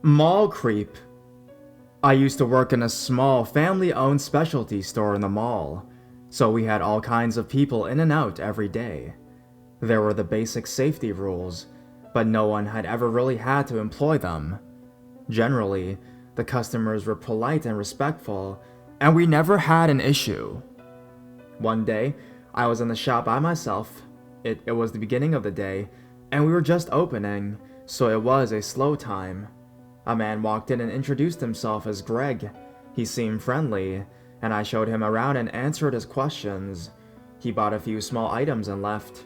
Mall creep. I used to work in a small, family-owned specialty store in the mall, so we had all kinds of people in and out every day. There were the basic safety rules, but no one had ever really had to employ them. Generally, the customers were polite and respectful, and we never had an issue. One day, I was in the shop by myself. It was the beginning of the day, and we were just opening, so it was a slow time. A man walked in and introduced himself as Greg. He seemed friendly, and I showed him around and answered his questions. He bought a few small items and left.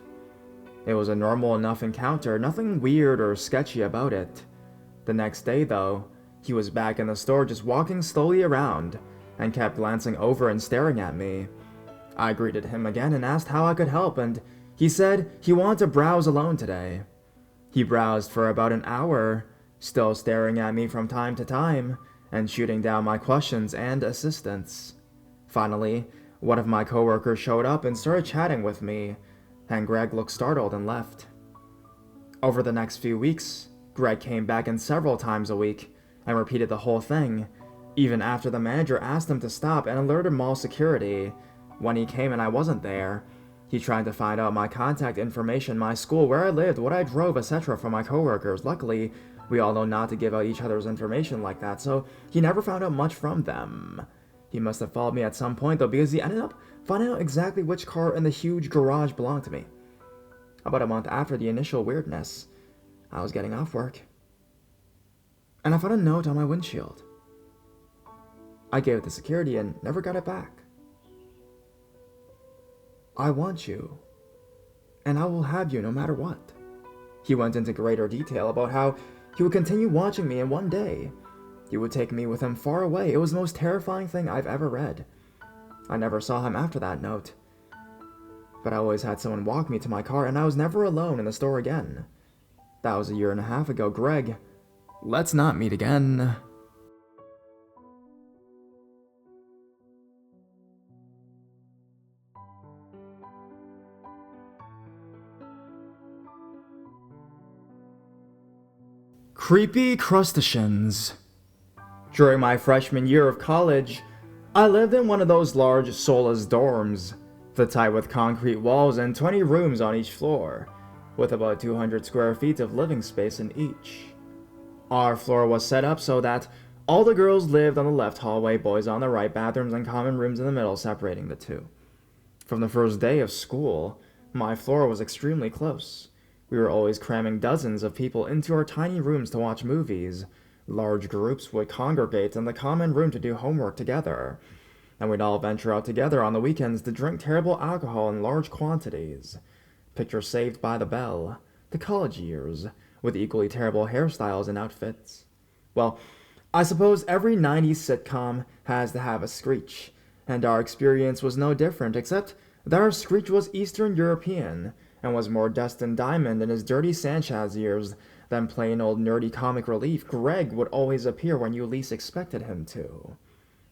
It was a normal enough encounter, nothing weird or sketchy about it. The next day, though, he was back in the store just walking slowly around, and kept glancing over and staring at me. I greeted him again and asked how I could help, and he said he wanted to browse alone today. He browsed for about an hour, still staring at me from time to time, and shooting down my questions and assistance. Finally, one of my coworkers showed up and started chatting with me, and Greg looked startled and left. Over the next few weeks, Greg came back in several times a week, and repeated the whole thing, even after the manager asked him to stop and alerted mall security. When he came and I wasn't there, he tried to find out my contact information, my school, where I lived, what I drove, etc. from my coworkers. Luckily, we all know not to give out each other's information like that, so he never found out much from them. He must have followed me at some point, though, because he ended up finding out exactly which car in the huge garage belonged to me. About a month after the initial weirdness, I was getting off work, and I found a note on my windshield. I gave it to security and never got it back. I want you, and I will have you no matter what. He went into greater detail about how he would continue watching me, and one day, he would take me with him far away. It was the most terrifying thing I've ever read. I never saw him after that note, but I always had someone walk me to my car, and I was never alone in the store again. That was 1.5 years ago. Greg, let's not meet again. Creepy crustaceans. During my freshman year of college, I lived in one of those large soulless dorms, the type with concrete walls and 20 rooms on each floor, with about 200 square feet of living space in each. Our floor was set up so that all the girls lived on the left hallway, boys on the right, bathrooms and common rooms in the middle separating the two. From the first day of school, my floor was extremely close. We were always cramming dozens of people into our tiny rooms to watch movies. Large groups would congregate in the common room to do homework together, and we'd all venture out together on the weekends to drink terrible alcohol in large quantities. Picture Saved by the Bell, the college years, with equally terrible hairstyles and outfits. Well, I suppose every 90s sitcom has to have a Screech, and our experience was no different, except that our Screech was Eastern European, and was more Dustin Diamond in his Dirty Sanchez years than plain old nerdy comic relief. Greg would always appear when you least expected him to.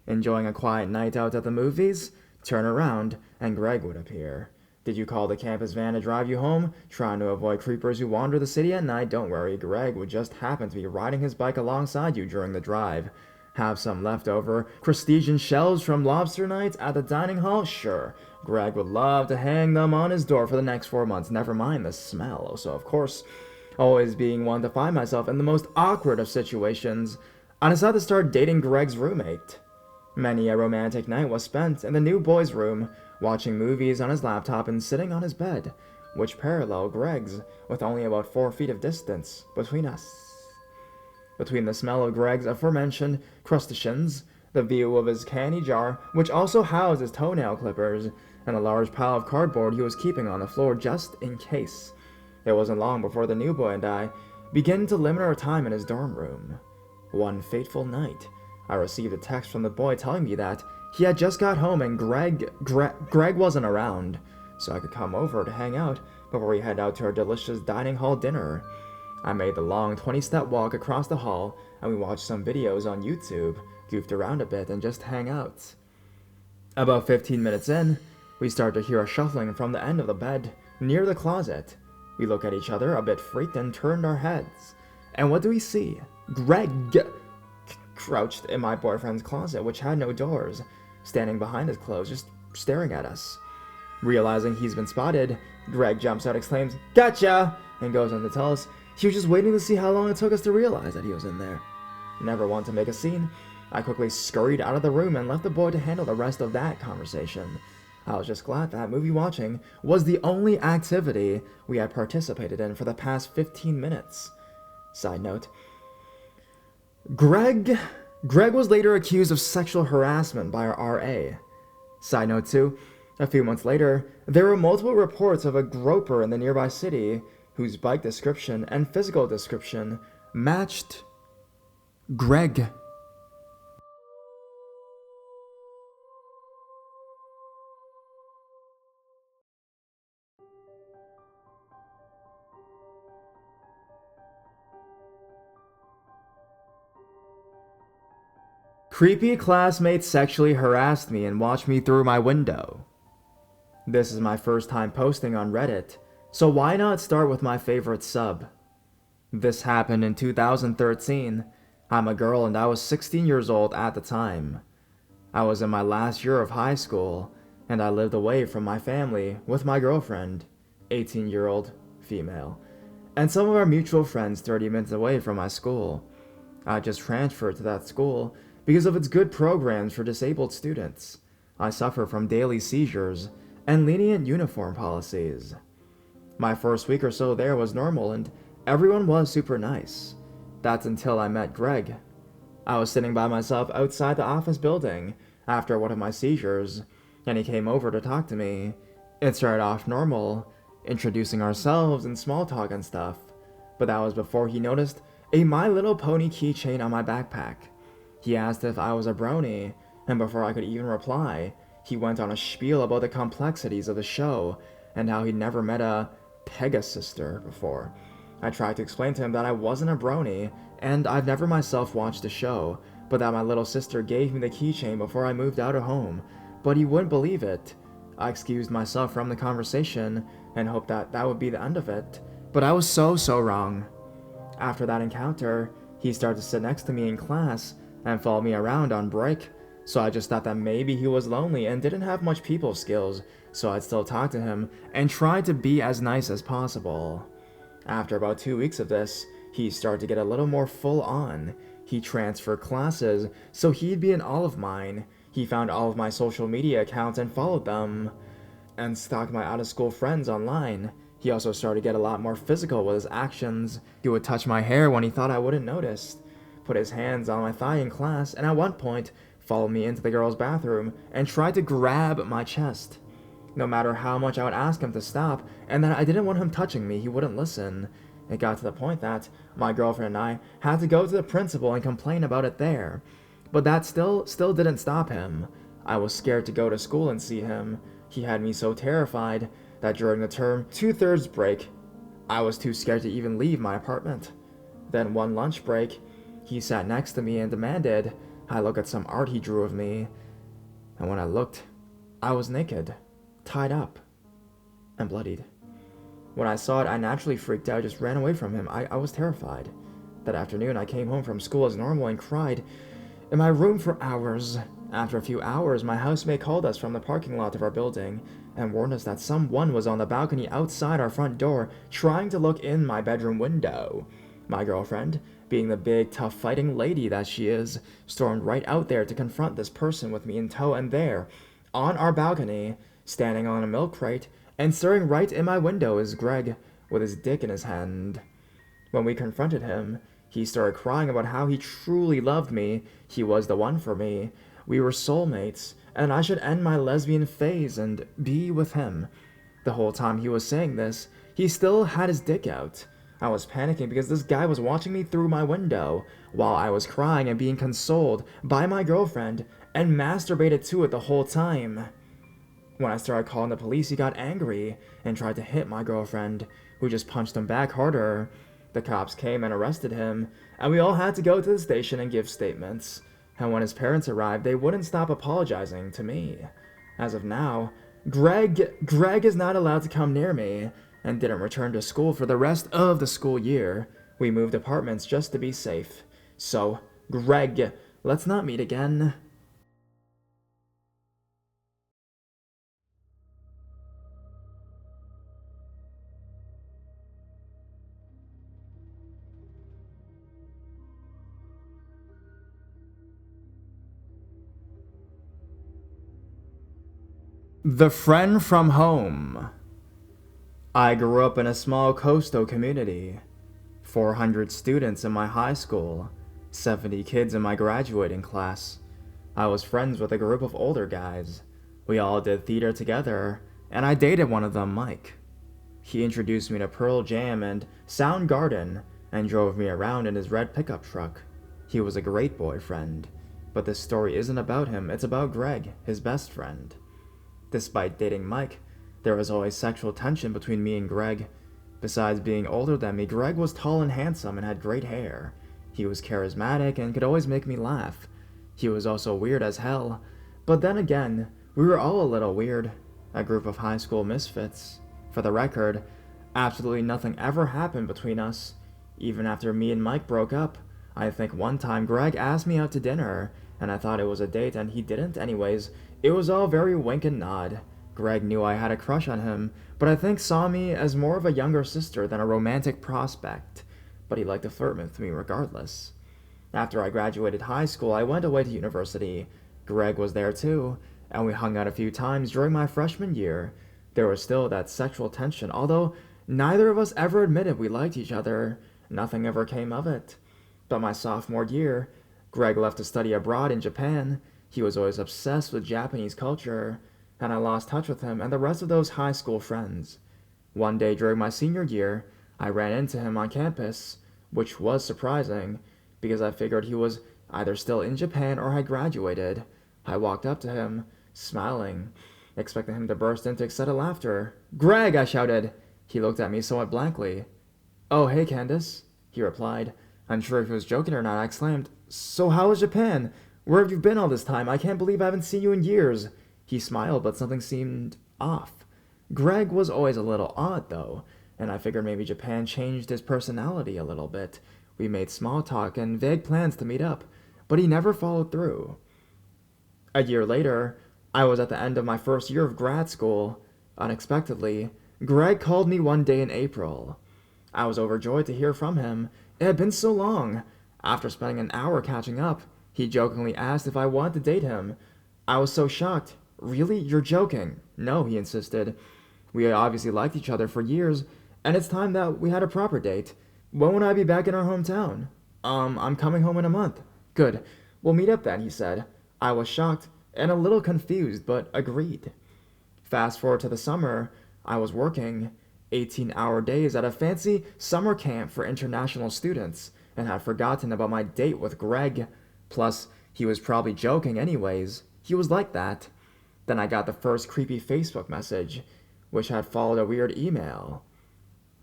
Enjoying a quiet night out at the movies? Turn around, and Greg would appear. Did you call the campus van to drive you home? Trying to avoid creepers who wander the city at night? Don't worry, Greg would just happen to be riding his bike alongside you during the drive. Have some leftover crustacean shells from lobster nights at the dining hall? Sure, Greg would love to hang them on his door for the next 4 months, never mind the smell. So of course, always being one to find myself in the most awkward of situations, I decided to start dating Greg's roommate. Many a romantic night was spent in the new boy's room, watching movies on his laptop and sitting on his bed, which paralleled Greg's, with only about 4 feet of distance between us. Between the smell of Greg's aforementioned crustaceans, the view of his candy jar, which also housed his toenail clippers, and a large pile of cardboard he was keeping on the floor just in case. It wasn't long before the new boy and I began to limit our time in his dorm room. One fateful night, I received a text from the boy telling me that he had just got home and Greg wasn't around, so I could come over to hang out before we head out to our delicious dining hall dinner. I made the long 20-step walk across the hall, and we watched some videos on YouTube, goofed around a bit, and just hang out. About 15 minutes in, we start to hear a shuffling from the end of the bed, near the closet. We look at each other, a bit freaked, and turned our heads. And what do we see? Greg crouched in my boyfriend's closet, which had no doors, standing behind his clothes, just staring at us. Realizing he's been spotted, Greg jumps out, exclaims, "Gotcha!" and goes on to tell us he was just waiting to see how long it took us to realize that he was in there. Never one to make a scene, I quickly scurried out of the room and left the boy to handle the rest of that conversation. I was just glad that movie watching was the only activity we had participated in for the past 15 minutes. Side note, Greg was later accused of sexual harassment by our RA. Side note 2, a few months later, there were multiple reports of a groper in the nearby city whose bike description and physical description matched Greg. Creepy classmates sexually harassed me and watched me through my window. This is my first time posting on Reddit, so why not start with my favorite sub? This happened in 2013. I'm a girl and I was 16 years old at the time. I was in my last year of high school, and I lived away from my family with my girlfriend, 18-year-old female, and some of our mutual friends 30 minutes away from my school. I just transferred to that school because of its good programs for disabled students. I suffer from daily seizures and lenient uniform policies. My first week or so there was normal and everyone was super nice. That's until I met Greg. I was sitting by myself outside the office building after one of my seizures, and he came over to talk to me. It started off normal, introducing ourselves and small talk and stuff, but that was before he noticed a My Little Pony keychain on my backpack. He asked if I was a brony, and before I could even reply, he went on a spiel about the complexities of the show and how he'd never met a Pegasister before. I tried to explain to him that I wasn't a brony, and I've never myself watched the show, but that my little sister gave me the keychain before I moved out of home, but he wouldn't believe it. I excused myself from the conversation and hoped that that would be the end of it, but I was so wrong. After that encounter, he started to sit next to me in class and follow me around on break, so I just thought that maybe he was lonely and didn't have much people skills, so I'd still talk to him and try to be as nice as possible. After about 2 weeks of this, he started to get a little more full on. He transferred classes, so he'd be in all of mine. He found all of my social media accounts and followed them, and stalked my out-of-school friends online. He also started to get a lot more physical with his actions. He would touch my hair when he thought I wouldn't notice, put his hands on my thigh in class, and at one point, followed me into the girls' bathroom and tried to grab my chest. No matter how much I would ask him to stop, and that I didn't want him touching me, he wouldn't listen. It got to the point that my girlfriend and I had to go to the principal and complain about it there. But that still didn't stop him. I was scared to go to school and see him. He had me so terrified that during the term 2/3 break, I was too scared to even leave my apartment. Then one lunch break, he sat next to me and demanded I look at some art he drew of me. And when I looked, I was naked, tied up, and bloodied. When I saw it, I naturally freaked out, just ran away from him. I was terrified. That afternoon, I came home from school as normal and cried in my room for hours. After a few hours, my housemate called us from the parking lot of our building and warned us that someone was on the balcony outside our front door trying to look in my bedroom window. My girlfriend, being the big, tough fighting lady that she is, stormed right out there to confront this person with me in tow, and there, on our balcony, standing on a milk crate, and staring right in my window is Greg, with his dick in his hand. When we confronted him, he started crying about how he truly loved me, he was the one for me, we were soulmates, and I should end my lesbian phase and be with him. The whole time he was saying this, he still had his dick out. I was panicking because this guy was watching me through my window, while I was crying and being consoled by my girlfriend, and masturbated to it the whole time. When I started calling the police, he got angry and tried to hit my girlfriend, who just punched him back harder. The cops came and arrested him, and we all had to go to the station and give statements. And when his parents arrived, they wouldn't stop apologizing to me. As of now, Greg is not allowed to come near me, and didn't return to school for the rest of the school year. We moved apartments just to be safe. So, Greg, let's not meet again. The friend from home. I grew up in a small coastal community. 400 students in my high school, 70 kids in my graduating class. I was friends with a group of older guys. We all did theater together, and I dated one of them, Mike. He introduced me to Pearl Jam and Soundgarden and drove me around in his red pickup truck. He was a great boyfriend. But this story isn't about him, it's about Greg, his best friend. Despite dating Mike, there was always sexual tension between me and Greg. Besides being older than me, Greg was tall and handsome and had great hair. He was charismatic and could always make me laugh. He was also weird as hell. But then again, we were all a little weird. A group of high school misfits. For the record, absolutely nothing ever happened between us. Even after me and Mike broke up, I think one time Greg asked me out to dinner, and I thought it was a date and he didn't anyways. It was all very wink and nod. Greg knew I had a crush on him, but I think saw me as more of a younger sister than a romantic prospect. But he liked to flirt with me regardless. After I graduated high school, I went away to university. Greg was there too, and we hung out a few times during my freshman year. There was still that sexual tension, although neither of us ever admitted we liked each other. Nothing ever came of it. But my sophomore year, Greg left to study abroad in Japan. He was always obsessed with Japanese culture, and I lost touch with him and the rest of those high school friends. One day during my senior year, I ran into him on campus, which was surprising, because I figured he was either still in Japan or had graduated. I walked up to him, smiling, expecting him to burst into excited laughter. "Greg!" I shouted. He looked at me somewhat blankly. "Oh, hey, Candace," he replied. Unsure if he was joking or not, I exclaimed, "So how is Japan? Where have you been all this time? I can't believe I haven't seen you in years." He smiled, but something seemed off. Greg was always a little odd, though, and I figured maybe Japan changed his personality a little bit. We made small talk and vague plans to meet up, but he never followed through. A year later, I was at the end of my first year of grad school. Unexpectedly, Greg called me one day in April. I was overjoyed to hear from him. It had been so long. After spending an hour catching up, he jokingly asked if I wanted to date him. I was so shocked. "Really? You're joking?" "No," he insisted. "We obviously liked each other for years, and it's time that we had a proper date. When would I be back in our hometown?" I'm coming home in a month." "Good. We'll meet up then," he said. I was shocked and a little confused, but agreed. Fast forward to the summer, I was working 18-hour days at a fancy summer camp for international students and had forgotten about my date with Greg. Plus, he was probably joking anyways. He was like that. Then I got the first creepy Facebook message, which had followed a weird email.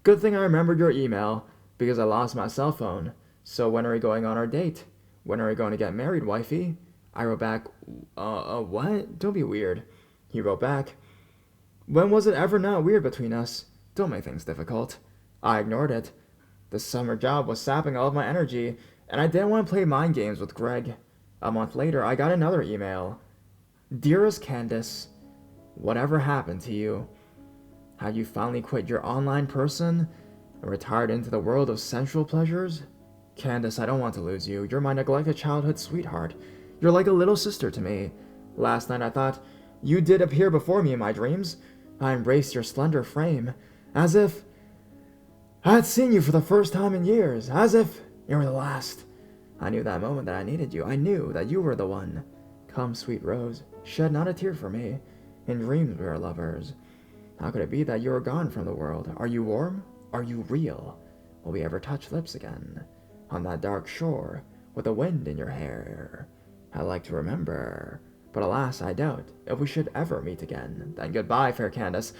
"Good thing I remembered your email, because I lost my cell phone. So when are we going on our date? When are we going to get married, wifey?" I wrote back, what? Don't be weird." He wrote back, "When was it ever not weird between us? Don't make things difficult." I ignored it. The summer job was sapping all of my energy, and I didn't want to play mind games with Greg. A month later, I got another email. "Dearest Candace, whatever happened to you? Have you finally quit your online person and retired into the world of sensual pleasures? Candace, I don't want to lose you. You're my neglected childhood sweetheart. You're like a little sister to me. Last night I thought you did appear before me in my dreams. I embraced your slender frame, as if I had seen you for the first time in years, as if you were the last. I knew that moment that I needed you. I knew that you were the one. Come, sweet rose, shed not a tear for me. In dreams we are lovers. How could it be that you are gone from the world? Are you warm? Are you real? Will we ever touch lips again? On that dark shore, with the wind in your hair. I like to remember, but alas, I doubt if we should ever meet again. Then goodbye, fair Candace.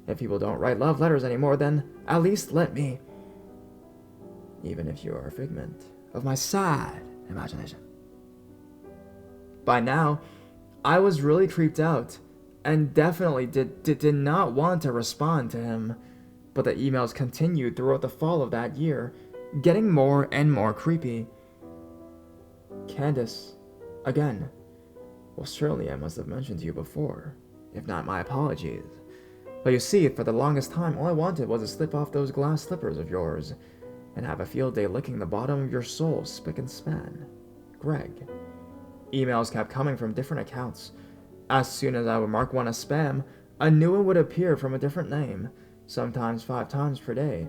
If people don't write love letters anymore, then at least let me. Even if you are a figment of my sad imagination." By now, I was really creeped out, and definitely did not want to respond to him. But the emails continued throughout the fall of that year, getting more and more creepy. Candace. Again. Well, surely I must have mentioned to you before. If not, my apologies. But you see, for the longest time, all I wanted was to slip off those glass slippers of yours and have a field day licking the bottom of your soul spick and span. Greg. Emails kept coming from different accounts. As soon as I would mark one as spam, a new one would appear from a different name, sometimes 5 times per day.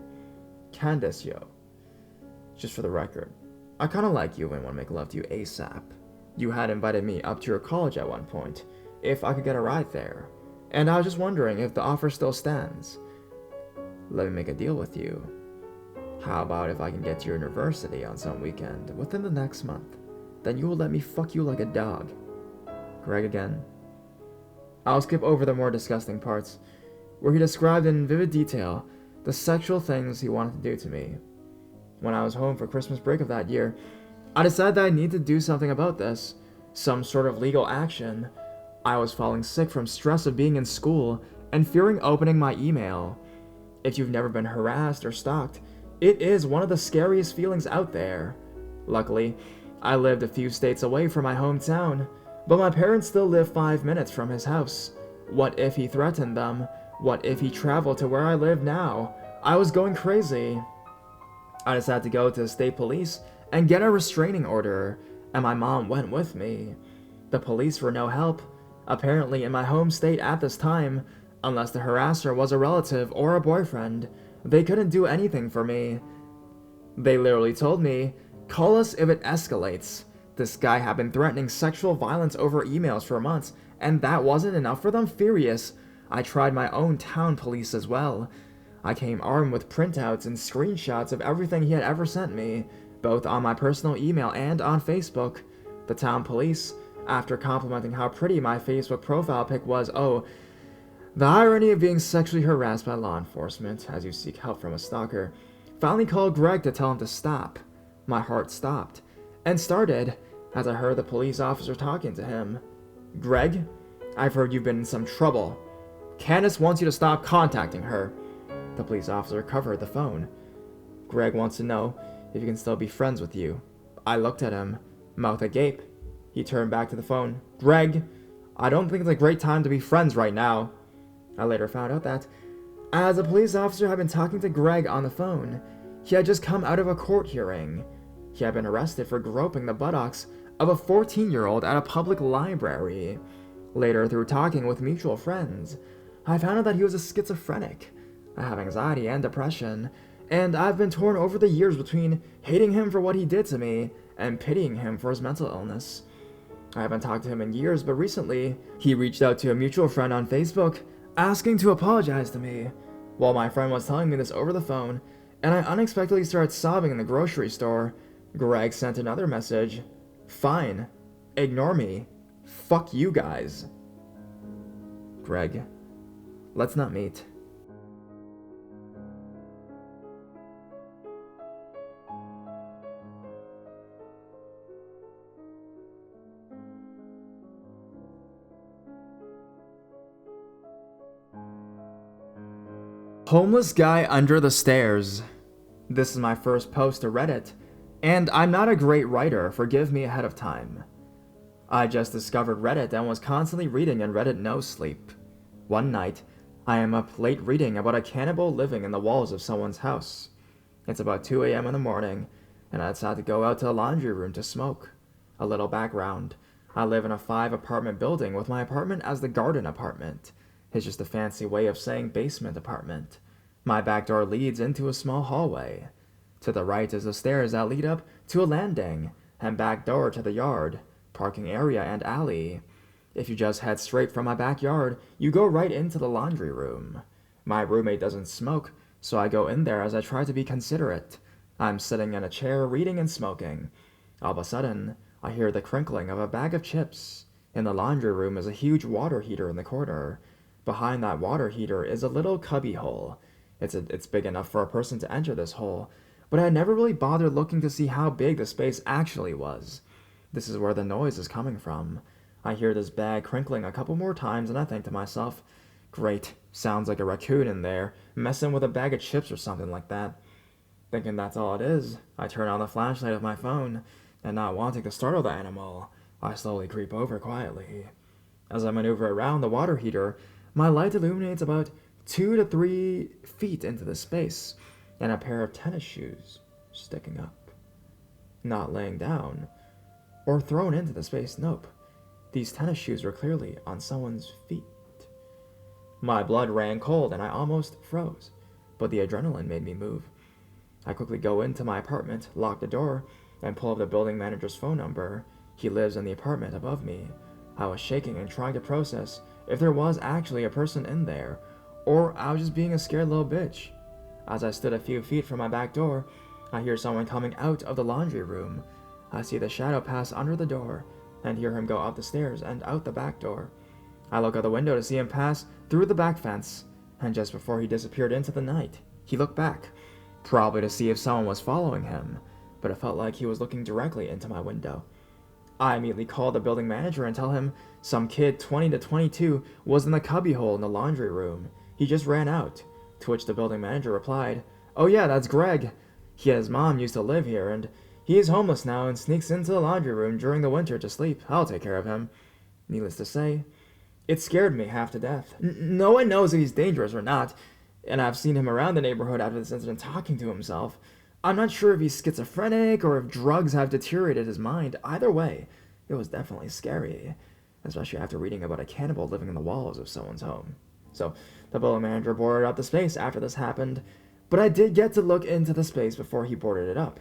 Candace, yo. Just for the record, I kinda like you and want to make love to you ASAP. You had invited me up to your college at one point, if I could get a ride there. And I was just wondering if the offer still stands. Let me make a deal with you. How about if I can get to your university on some weekend within the next month? Then you will let me fuck you like a dog. Greg again. I'll skip over the more disgusting parts, where he described in vivid detail the sexual things he wanted to do to me. When I was home for Christmas break of that year, I decided that I need to do something about this, some sort of legal action. I was falling sick from stress of being in school and fearing opening my email. If you've never been harassed or stalked, it is one of the scariest feelings out there. Luckily, I lived a few states away from my hometown, but my parents still live 5 minutes from his house. What if he threatened them? What if he traveled to where I live now? I was going crazy. I decided to go to the state police and get a restraining order, and my mom went with me. The police were no help, apparently in my home state at this time, unless the harasser was a relative or a boyfriend. They couldn't do anything for me. They literally told me, call us if it escalates. This guy had been threatening sexual violence over emails for months, and that wasn't enough for them. Furious, I tried my own town police as well. I came armed with printouts and screenshots of everything he had ever sent me, both on my personal email and on Facebook. The town police, after complimenting how pretty my Facebook profile pic was, oh, the irony of being sexually harassed by law enforcement as you seek help from a stalker, finally called Greg to tell him to stop. My heart stopped, and started as I heard the police officer talking to him. Greg, I've heard you've been in some trouble. Candace wants you to stop contacting her. The police officer covered the phone. Greg wants to know if he can still be friends with you. I looked at him, mouth agape. He turned back to the phone. Greg, I don't think it's a great time to be friends right now. I later found out that, as the police officer had been talking to Greg on the phone, he had just come out of a court hearing. He had been arrested for groping the buttocks of a 14-year-old at a public library. Later, through talking with mutual friends, I found out that he was a schizophrenic. I have anxiety and depression, and I've been torn over the years between hating him for what he did to me and pitying him for his mental illness. I haven't talked to him in years, but recently, he reached out to a mutual friend on Facebook, asking to apologize to me. While my friend was telling me this over the phone, and I unexpectedly started sobbing in the grocery store, Greg sent another message. Fine. Ignore me. Fuck you guys. Greg, let's not meet. Homeless guy under the stairs. This is my first post to Reddit, and I'm not a great writer, forgive me ahead of time. I just discovered Reddit and was constantly reading in Reddit no sleep. One night, I am up late reading about a cannibal living in the walls of someone's house. It's about 2 a.m. in the morning, and I decided to go out to the laundry room to smoke. A little background. I live in a 5-apartment building with my apartment as the garden apartment. It's just a fancy way of saying basement apartment. My back door leads into a small hallway. To the right is the stairs that lead up to a landing, and back door to the yard, parking area, and alley. If you just head straight from my backyard, you go right into the laundry room. My roommate doesn't smoke, so I go in there as I try to be considerate. I'm sitting in a chair reading and smoking. All of a sudden, I hear the crinkling of a bag of chips. In the laundry room is a huge water heater in the corner. Behind that water heater is a little cubby hole. It's big enough for a person to enter this hole, but I never really bothered looking to see how big the space actually was. This is where the noise is coming from. I hear this bag crinkling a couple more times and I think to myself, great, sounds like a raccoon in there, messing with a bag of chips or something like that. Thinking that's all it is, I turn on the flashlight of my phone and not wanting to startle the animal, I slowly creep over quietly. As I maneuver around the water heater, my light illuminates about 2 to 3 feet into the space, and a pair of tennis shoes sticking up. Not laying down, or thrown into the space, nope. These tennis shoes were clearly on someone's feet. My blood ran cold and I almost froze, but the adrenaline made me move. I quickly go into my apartment, lock the door, and pull up the building manager's phone number. He lives in the apartment above me. I was shaking and trying to process if there was actually a person in there, or I was just being a scared little bitch. As I stood a few feet from my back door, I hear someone coming out of the laundry room. I see the shadow pass under the door, and hear him go up the stairs and out the back door. I look out the window to see him pass through the back fence, and just before he disappeared into the night, he looked back, probably to see if someone was following him, but it felt like he was looking directly into my window. I immediately called the building manager and tell him some kid 20 to 22 was in the cubbyhole in the laundry room. He just ran out, to which the building manager replied, "Oh yeah, that's Greg. He and his mom used to live here, and he is homeless now and sneaks into the laundry room during the winter to sleep. I'll take care of him." Needless to say, it scared me half to death. No one knows if he's dangerous or not, and I've seen him around the neighborhood after this incident talking to himself. I'm not sure if he's schizophrenic or if drugs have deteriorated his mind. Either way, it was definitely scary, especially after reading about a cannibal living in the walls of someone's home. So, the building manager boarded up the space after this happened, but I did get to look into the space before he boarded it up.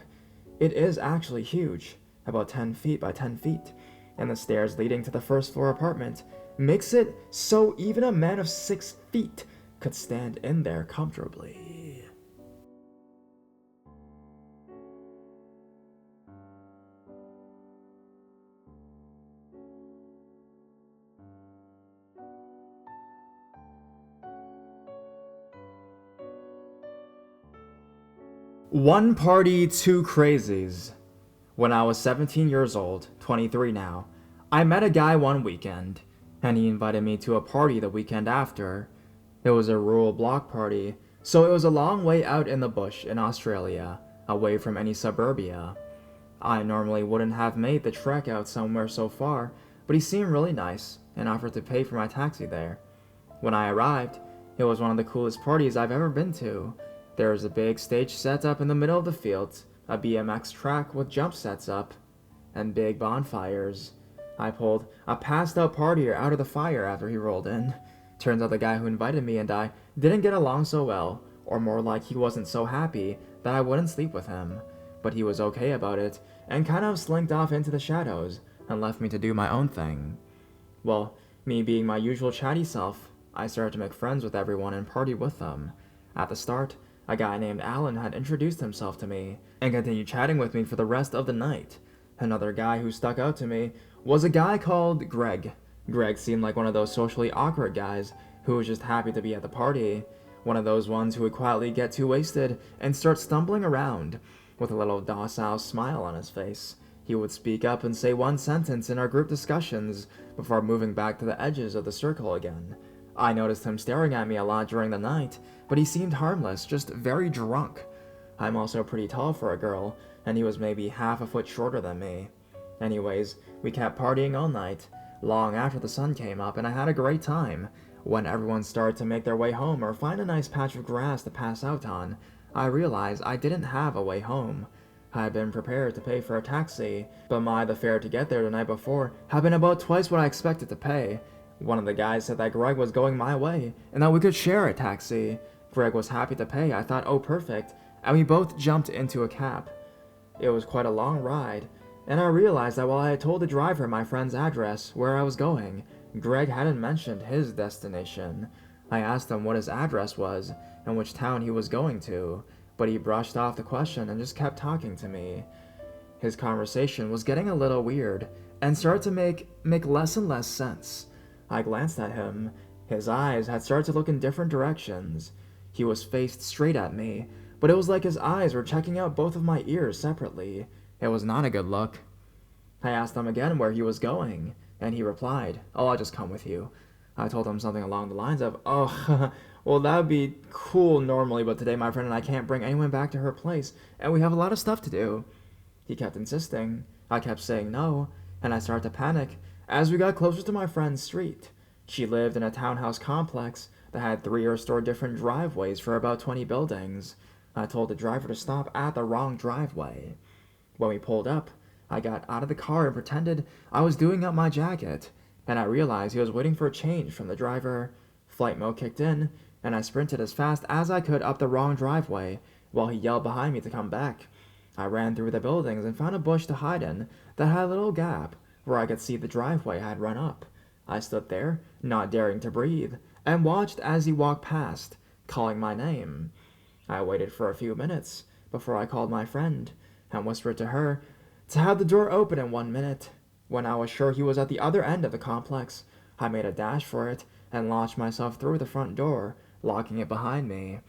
It is actually huge, about 10 feet by 10 feet, and the stairs leading to the first floor apartment makes it so even a man of 6 feet could stand in there comfortably. One party, two crazies. When I was 17 years old, 23 now, I met a guy one weekend, and he invited me to a party the weekend after. It was a rural block party, so it was a long way out in the bush in Australia, away from any suburbia. I normally wouldn't have made the trek out somewhere so far, but he seemed really nice and offered to pay for my taxi there. When I arrived, it was one of the coolest parties I've ever been to. There was a big stage set up in the middle of the field, a BMX track with jump sets up, and big bonfires. I pulled a passed out partier out of the fire after he rolled in. Turns out the guy who invited me and I didn't get along so well, or more like he wasn't so happy that I wouldn't sleep with him. But he was okay about it, and kind of slinked off into the shadows, and left me to do my own thing. Well, me being my usual chatty self, I started to make friends with everyone and party with them. At the start, a guy named Alan had introduced himself to me, and continued chatting with me for the rest of the night. Another guy who stuck out to me was a guy called Greg. Greg seemed like one of those socially awkward guys who was just happy to be at the party. One of those ones who would quietly get too wasted and start stumbling around, with a little docile smile on his face. He would speak up and say one sentence in our group discussions before moving back to the edges of the circle again. I noticed him staring at me a lot during the night, but he seemed harmless, just very drunk. I'm also pretty tall for a girl, and he was maybe half a foot shorter than me. Anyways, we kept partying all night, long after the sun came up, and I had a great time. When everyone started to make their way home or find a nice patch of grass to pass out on, I realized I didn't have a way home. I had been prepared to pay for a taxi, but the fare to get there the night before had been about twice what I expected to pay. One of the guys said that Greg was going my way, and that we could share a taxi. Greg was happy to pay. I thought, oh perfect, and we both jumped into a cab. It was quite a long ride, and I realized that while I had told the driver my friend's address, where I was going, Greg hadn't mentioned his destination. I asked him what his address was, and which town he was going to, but he brushed off the question and just kept talking to me. His conversation was getting a little weird, and started to make less and less sense. I glanced at him. His eyes had started to look in different directions. He was faced straight at me, but it was like his eyes were checking out both of my ears separately. It was not a good look. I asked him again where he was going, and he replied, "Oh, I'll just come with you." I told him something along the lines of, "Oh, well, that would be cool normally, but today my friend and I can't bring anyone back to her place, and we have a lot of stuff to do." He kept insisting. I kept saying no, and I started to panic as we got closer to my friend's street. She lived in a townhouse complex that had 3 or 4 different driveways for about 20 buildings. I told the driver to stop at the wrong driveway. When we pulled up, I got out of the car and pretended I was doing up my jacket, and I realized he was waiting for a change from the driver. Flight mode kicked in, and I sprinted as fast as I could up the wrong driveway while he yelled behind me to come back. I ran through the buildings and found a bush to hide in that had a little gap where I could see the driveway I had run up. I stood there, not daring to breathe, and watched as he walked past, calling my name. I waited for a few minutes before I called my friend and whispered to her to have the door open in 1 minute. When I was sure he was at the other end of the complex, I made a dash for it and launched myself through the front door, locking it behind me.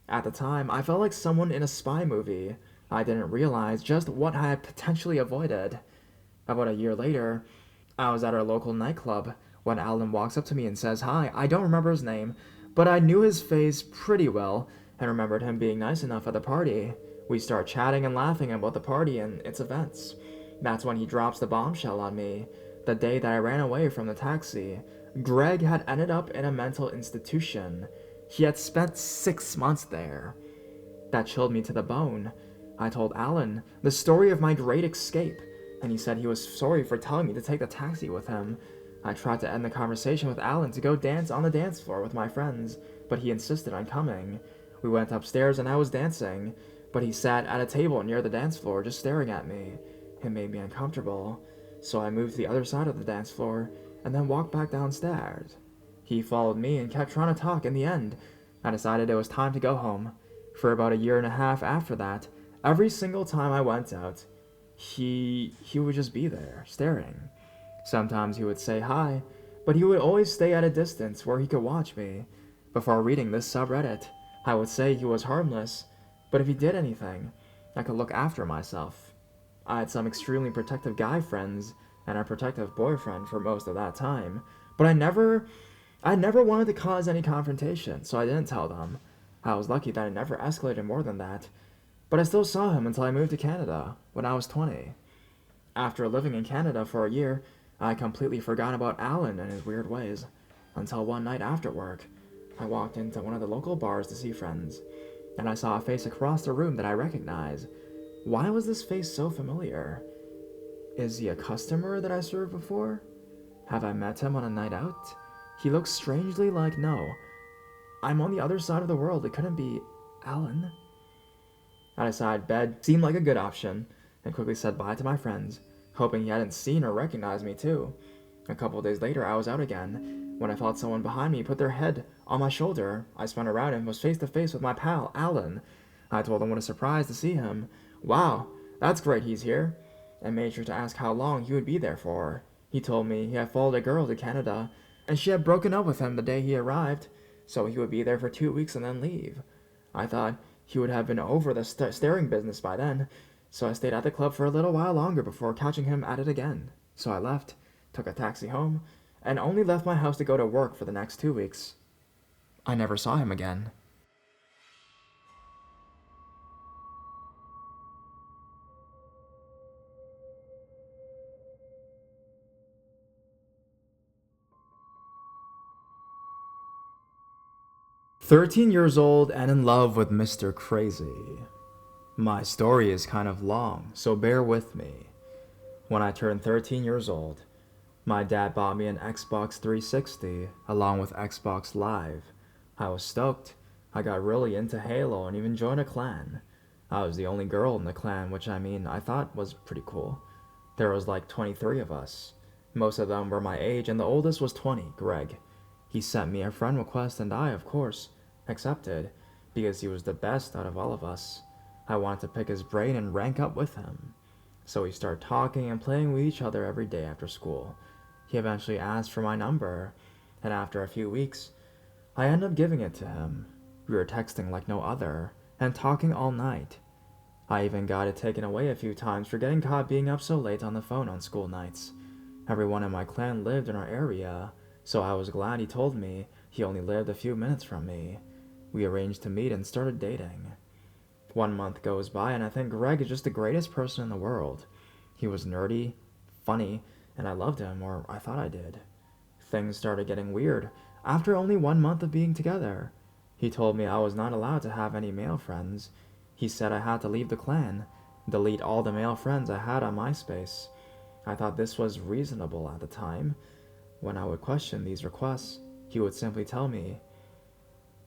At the time, I felt like someone in a spy movie. I didn't realize just what I had potentially avoided. About a year later, I was at our local nightclub when Alan walks up to me and says hi. I don't remember his name, but I knew his face pretty well and remembered him being nice enough at the party. We start chatting and laughing about the party and its events. That's when he drops the bombshell on me. The day that I ran away from the taxi, Greg had ended up in a mental institution. He had spent 6 months there. That chilled me to the bone. I told Alan the story of my great escape, and he said he was sorry for telling me to take the taxi with him. I tried to end the conversation with Alan to go dance on the dance floor with my friends, but he insisted on coming. We went upstairs and I was dancing, but he sat at a table near the dance floor just staring at me. It made me uncomfortable, so I moved to the other side of the dance floor and then walked back downstairs. He followed me and kept trying to talk. In the end, I decided it was time to go home. For about a year and a half after that, every single time I went out, he would just be there, staring. Sometimes he would say hi, but he would always stay at a distance where he could watch me. Before reading this subreddit, I would say he was harmless, but if he did anything, I could look after myself. I had some extremely protective guy friends and a protective boyfriend for most of that time, but I never wanted to cause any confrontation, so I didn't tell them. I was lucky that it never escalated more than that, but I still saw him until I moved to Canada when I was 20. After living in Canada for a year, I completely forgot about Alan and his weird ways, until one night after work, I walked into one of the local bars to see friends, and I saw a face across the room that I recognized. Why was this face so familiar? Is he a customer that I served before? Have I met him on a night out? He looks strangely like no. I'm on the other side of the world. It couldn't be Alan. I decided bed seemed like a good option and quickly said bye to my friends, hoping he hadn't seen or recognized me too. A couple of days later, I was out again when I felt someone behind me put their head on my shoulder. I spun around and was face to face with my pal, Alan. I told him what a surprise to see him. Wow, that's great he's here, and made sure to ask how long he would be there for. He told me he had followed a girl to Canada, and she had broken up with him the day he arrived, so he would be there for 2 weeks and then leave. I thought he would have been over the staring business by then, so I stayed at the club for a little while longer before catching him at it again. So I left, took a taxi home, and only left my house to go to work for the next 2 weeks. I never saw him again. "13 years old and in love with Mr. Crazy." My story is kind of long, so bear with me. When I turned 13 years old, my dad bought me an Xbox 360 along with Xbox Live. I was stoked. I got really into Halo and even joined a clan. I was the only girl in the clan, which I thought was pretty cool. There was like 23 of us. Most of them were my age, and the oldest was 20, Greg. He sent me a friend request, and I, of course, accepted, because he was the best out of all of us. I wanted to pick his brain and rank up with him. So we started talking and playing with each other every day after school. He eventually asked for my number, and after a few weeks, I ended up giving it to him. We were texting like no other, and talking all night. I even got it taken away a few times for getting caught being up so late on the phone on school nights. Everyone in my clan lived in our area, so I was glad he told me he only lived a few minutes from me. We arranged to meet and started dating. 1 month goes by, and I think Greg is just the greatest person in the world. He was nerdy, funny, and I loved him, or I thought I did. Things started getting weird after only 1 month of being together. He told me I was not allowed to have any male friends. He said I had to leave the clan, delete all the male friends I had on MySpace. I thought this was reasonable at the time. When I would question these requests, he would simply tell me,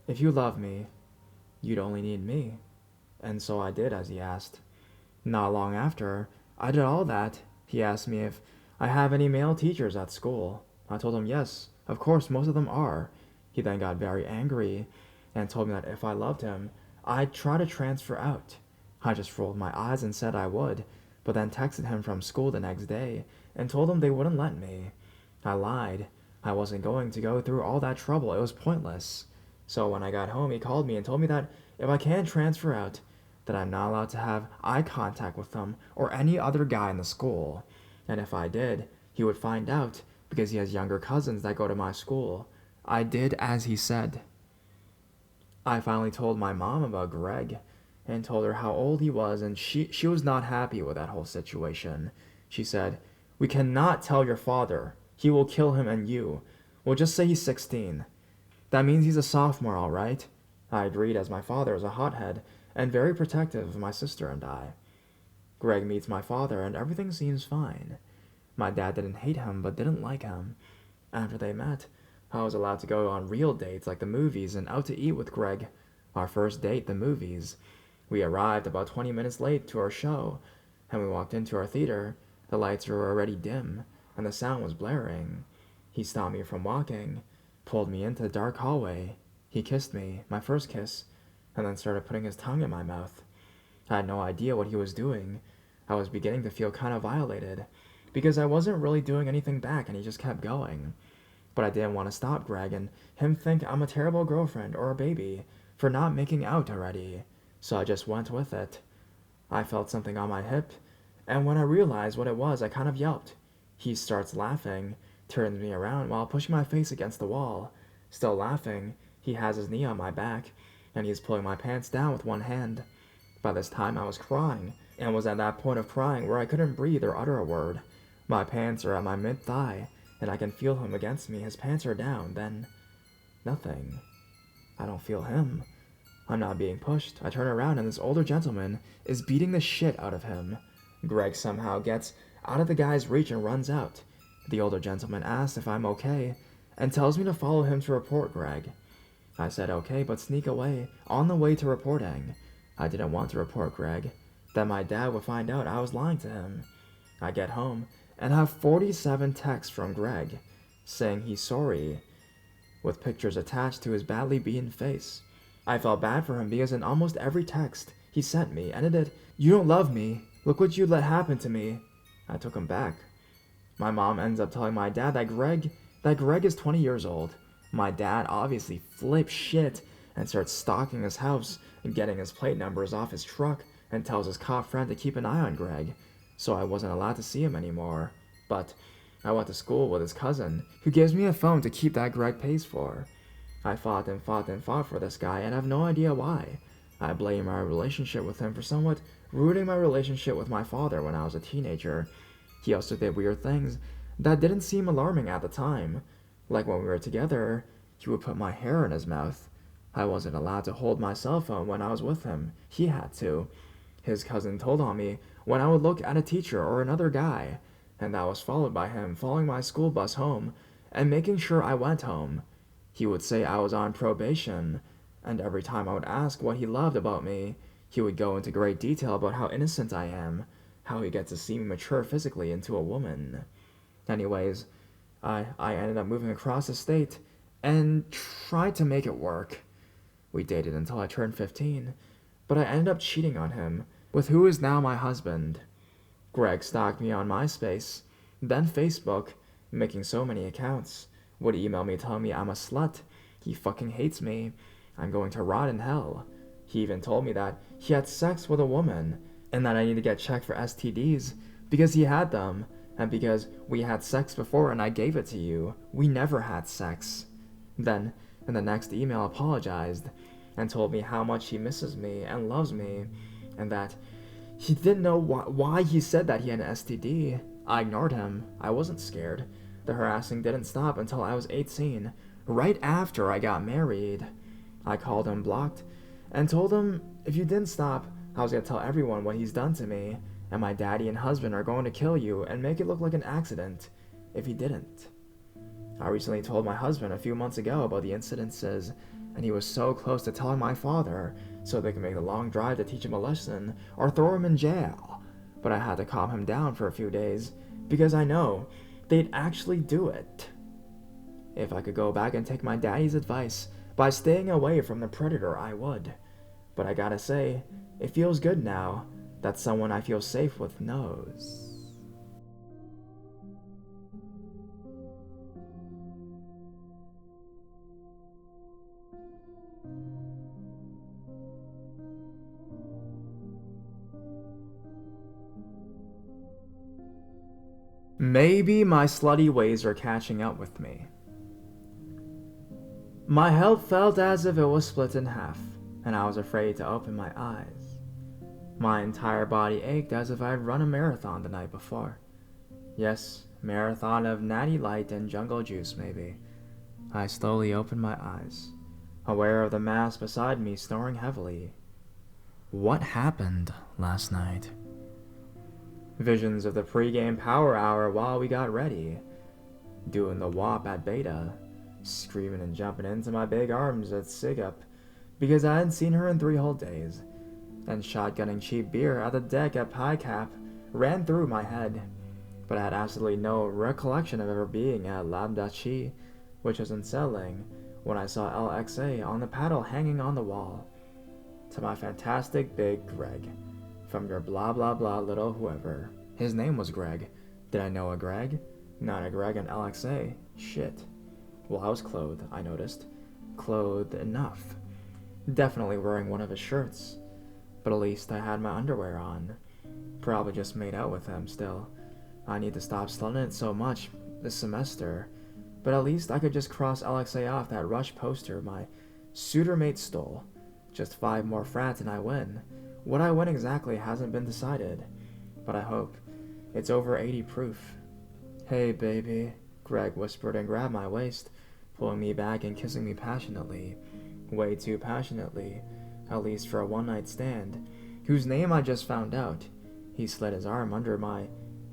"If you love me, you'd only need me." And so I did as he asked. Not long after I did all that, he asked me if I have any male teachers at school. I told him yes, of course most of them are. He then got very angry and told me that if I loved him, I'd try to transfer out. I just rolled my eyes and said I would, but then texted him from school the next day and told him they wouldn't let me. I lied. I wasn't going to go through all that trouble. It was pointless. So when I got home, he called me and told me that if I can't transfer out, that I'm not allowed to have eye contact with him or any other guy in the school. And if I did, he would find out because he has younger cousins that go to my school. I did as he said. I finally told my mom about Greg and told her how old he was, and she was not happy with that whole situation. She said, "We cannot tell your father. He will kill him and you. We'll just say he's 16. That means he's a sophomore, all right?" I agreed, as my father is a hothead and very protective of my sister and I. Greg meets my father and everything seems fine. My dad didn't hate him but didn't like him. After they met, I was allowed to go on real dates like the movies and out to eat with Greg. Our first date, the movies. We arrived about 20 minutes late to our show, and we walked into our theater. The lights were already dim, and the sound was blaring. He stopped me from walking, pulled me into the dark hallway. He kissed me, my first kiss, and then started putting his tongue in my mouth. I had no idea what he was doing. I was beginning to feel kind of violated, because I wasn't really doing anything back and he just kept going. But I didn't want to stop Greg and him think I'm a terrible girlfriend or a baby for not making out already, so I just went with it. I felt something on my hip, and when I realized what it was, I kind of yelped. He starts laughing, turns me around while pushing my face against the wall. Still laughing, he has his knee on my back, and he's pulling my pants down with one hand. By this time I was crying, and was at that point of crying where I couldn't breathe or utter a word. My pants are at my mid-thigh, and I can feel him against me. His pants are down, then nothing. I don't feel him. I'm not being pushed. I turn around and this older gentleman is beating the shit out of him. Greg somehow gets out of the guy's reach and runs out. The older gentleman asks if I'm okay and tells me to follow him to report Greg. I said okay, but sneak away on the way to reporting. I didn't want to report Greg. Then my dad would find out I was lying to him. I get home and have 47 texts from Greg saying he's sorry, with pictures attached to his badly beaten face. I felt bad for him because in almost every text he sent me ended it, "You don't love me. Look what you let happen to me." I took him back. My mom ends up telling my dad that Greg is 20 years old. My dad obviously flips shit and starts stalking his house and getting his plate numbers off his truck and tells his cop friend to keep an eye on Greg, so I wasn't allowed to see him anymore. But I went to school with his cousin, who gives me a phone to keep that Greg pays for. I fought and fought and fought for this guy and have no idea why. I blame my relationship with him for somewhat ruining my relationship with my father when I was a teenager. He also did weird things that didn't seem alarming at the time. Like when we were together, he would put my hair in his mouth. I wasn't allowed to hold my cell phone when I was with him. He had to. His cousin told on me when I would look at a teacher or another guy, and that was followed by him following my school bus home and making sure I went home. He would say I was on probation, and every time I would ask what he loved about me, he would go into great detail about how innocent I am, how he gets to see me mature physically into a woman. Anyways, I ended up moving across the state and tried to make it work. We dated until I turned 15, but I ended up cheating on him with who is now my husband. Greg stalked me on MySpace, then Facebook, making so many accounts, would email me telling me I'm a slut, he fucking hates me, I'm going to rot in hell. He even told me that he had sex with a woman, and that I need to get checked for STDs, because he had them, and because we had sex before and I gave it to you. We never had sex. Then, in the next email, apologized, and told me how much he misses me and loves me, and that He didn't know why he said that he had an STD. I ignored him. I wasn't scared. The harassing didn't stop until I was 18, right after I got married. I called him blocked and told him if you didn't stop, I was going to tell everyone what he's done to me, and my daddy and husband are going to kill you and make it look like an accident if he didn't. I recently told my husband a few months ago about the incidences, and he was so close to telling my father so they could make the long drive to teach him a lesson or throw him in jail. But I had to calm him down for a few days because I know they'd actually do it. If I could go back and take my daddy's advice by staying away from the predator, I would. But I gotta say, it feels good now that someone I feel safe with knows. Maybe my slutty ways are catching up with me. My head felt as if it was split in half, and I was afraid to open my eyes. My entire body ached as if I had run a marathon the night before. Yes, marathon of Natty Light and Jungle Juice, maybe. I slowly opened my eyes, aware of the mass beside me snoring heavily. What happened last night? Visions of the pregame power hour while we got ready, doing the WAP at Beta, screaming and jumping into my big arms at Sigup because I hadn't seen her in 3 whole days, and shotgunning cheap beer at the deck at Pie Cap ran through my head, but I had absolutely no recollection of ever being at Lambda Chi, which was unsettling when I saw LXA on the paddle hanging on the wall. To my fantastic big Greg, from your blah blah blah little whoever. His name was Greg. Did I know a Greg? Not a Greg and LXA. Shit. Well, I was clothed, I noticed. Clothed enough. Definitely wearing one of his shirts. But at least I had my underwear on. Probably just made out with him still. I need to stop slutting it so much this semester. But at least I could just cross LXA off that Rush poster my suitor mate stole. Just 5 more frats and I win. What I win exactly hasn't been decided, but I hope it's over 80 proof. Hey baby, Greg whispered and grabbed my waist, pulling me back and kissing me passionately. Way too passionately, at least for a one-night stand, whose name I just found out. He slid his arm under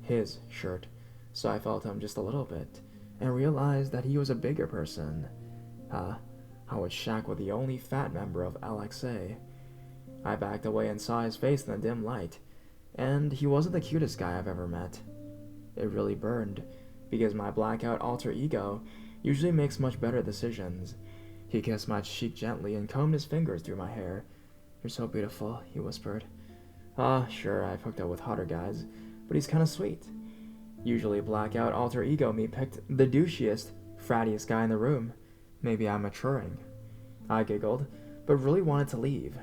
his shirt, so I felt him just a little bit, and realized that he was a bigger person. I would shack with the only fat member of LXA. I backed away and saw his face in the dim light, and he wasn't the cutest guy I've ever met. It really burned, because my blackout alter ego usually makes much better decisions. He kissed my cheek gently and combed his fingers through my hair. You're so beautiful, he whispered. Sure, I've hooked up with hotter guys, but he's kinda sweet. Usually blackout alter ego me picked the douchiest, frattiest guy in the room. Maybe I'm maturing. I giggled, but really wanted to leave.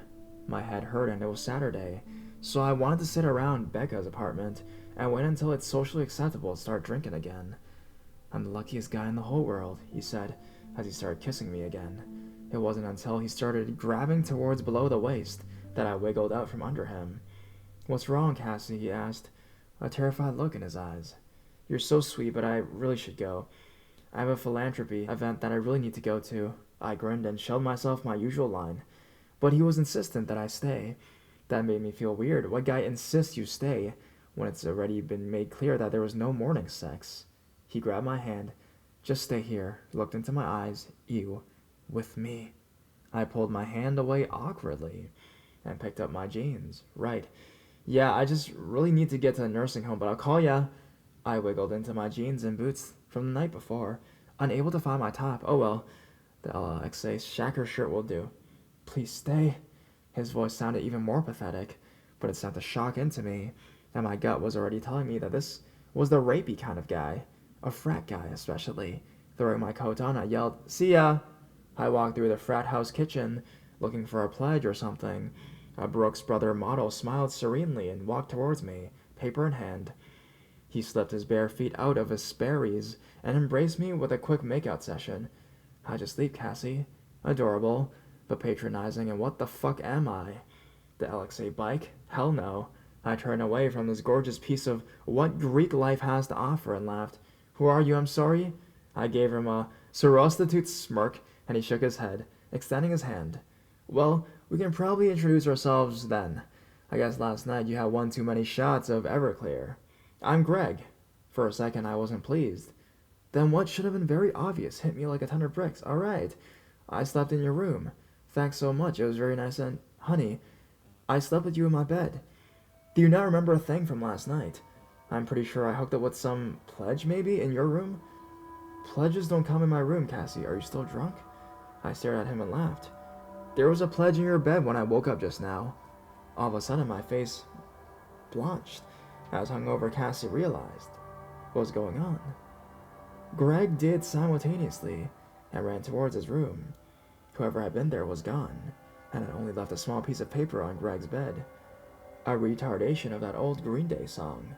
My head hurt and it was Saturday, so I wanted to sit around Becca's apartment and wait until it's socially acceptable to start drinking again. I'm the luckiest guy in the whole world, he said, as he started kissing me again. It wasn't until he started grabbing towards below the waist that I wiggled out from under him. What's wrong, Cassie? He asked, a terrified look in his eyes. You're so sweet, but I really should go. I have a philanthropy event that I really need to go to. I grinned and showed myself my usual line. But he was insistent that I stay. That made me feel weird. What guy insists you stay when it's already been made clear that there was no morning sex? He grabbed my hand. Just stay here. He looked into my eyes. You. With me. I pulled my hand away awkwardly and picked up my jeans. Right. Yeah, I just really need to get to the nursing home, but I'll call ya. I wiggled into my jeans and boots from the night before, unable to find my top. Oh well, the LXA shacker shirt will do. Please stay. His voice sounded even more pathetic, but it sent a shock into me, and my gut was already telling me that this was the rapey kind of guy. A frat guy, especially. Throwing my coat on, I yelled, see ya! I walked through the frat house kitchen, looking for a pledge or something. A Brooks Brother model smiled serenely and walked towards me, paper in hand. He slipped his bare feet out of his Sperry's and embraced me with a quick makeout session. How'd you sleep, Cassie? Adorable, but patronizing, and what the fuck am I? The LXA bike? Hell no. I turned away from this gorgeous piece of what Greek life has to offer and laughed. Who are you, I'm sorry? I gave him a surrostitute smirk, and he shook his head, extending his hand. Well, we can probably introduce ourselves then. I guess last night you had one too many shots of Everclear. I'm Greg. For a second I wasn't pleased. Then what should have been very obvious hit me like a ton of bricks. All right. I slept in your room. Thanks so much. It was very nice and... Honey, I slept with you in my bed. Do you not remember a thing from last night? I'm pretty sure I hooked up with some pledge maybe in your room? Pledges don't come in my room, Cassie. Are you still drunk? I stared at him and laughed. There was a pledge in your bed when I woke up just now. All of a sudden my face blanched. As hungover Cassie realized what was going on. Greg did simultaneously and ran towards his room. Whoever had been there was gone, and had only left a small piece of paper on Greg's bed. A retardation of that old Green Day song.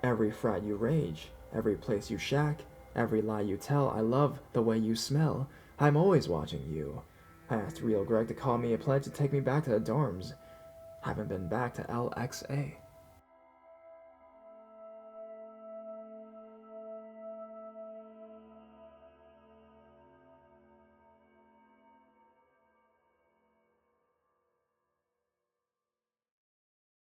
Every frat you rage, every place you shack, every lie you tell, I love the way you smell. I'm always watching you. I asked real Greg to call me a pledge to take me back to the dorms. Haven't been back to LXA.